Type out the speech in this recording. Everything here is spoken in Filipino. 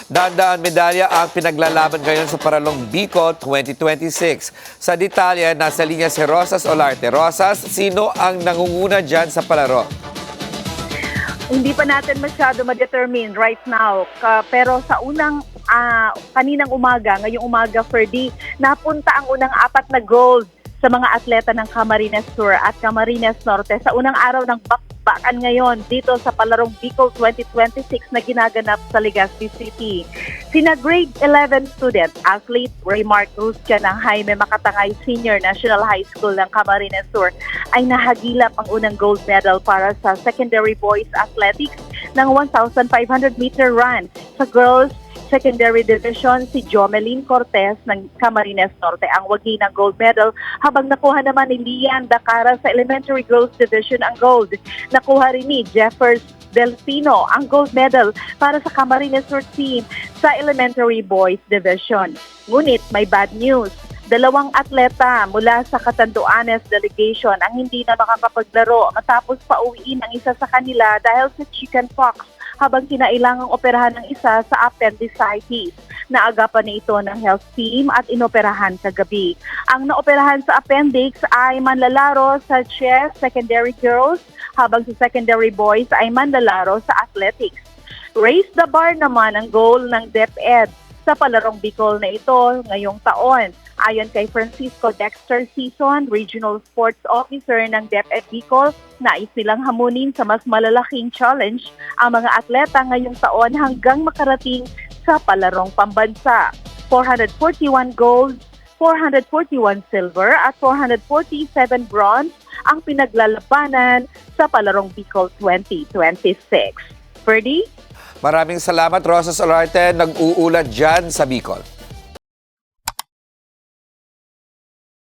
Daan-daan medalya ang pinaglalaban ngayon sa Paralong Bicol 2026. Sa detalye, nasa linya si Rosas Olarte. Rosas, sino ang nangunguna dyan sa palaro? Hindi pa natin masyado ma-determine right now. Pero sa kaninang umaga, ngayong umaga, Ferdy, napunta ang unang 4 na gold sa mga atleta ng Camarines Sur at Camarines Norte sa unang araw ng bakbakan ngayon dito sa Palarong Bicol 2026 na ginaganap sa Legazpi City. Sina grade 11 student athlete Raymark Rustia ng Jaime Makatangay Senior National High School ng Camarines Sur ay nahagilap ang unang gold medal para sa secondary boys athletics ng 1,500 meter run. Sa girls secondary division, si Jomelyn Cortez ng Camarines Norte ang wagi ng gold medal, habang nakuha naman ni Lian Dacara sa elementary girls division ang gold. Nakuha rin ni Jeffers Delfino ang gold medal para sa Camarines Norte team sa elementary boys division. Ngunit may bad news. 2 atleta mula sa Catanduanes delegation ang hindi na makakapaglaro matapos pauwiin ang isa sa kanila dahil sa chickenpox, habang kinailangang operahan ng isa sa appendicitis. Naagapan na ito ng health team at inoperahan kagabi. Ang naoperahan sa appendix ay manlalaro sa chess secondary girls, habang sa secondary boys ay manlalaro sa athletics. Raise the bar naman ang goal ng DepEd sa Palarong Bicol na ito ngayong taon. Ayon kay Francisco Dexter Season, Regional Sports Officer ng DepEd Bicol, nais nilang hamunin sa mas malalaking challenge ang mga atleta ngayong taon hanggang makarating sa palarong pambansa. 441 gold, 441 silver at 447 bronze ang pinaglalabanan sa Palarong Bicol 2026. Ferdy? Maraming salamat, Rosas Olarte. Nag-uulat dyan sa Bicol.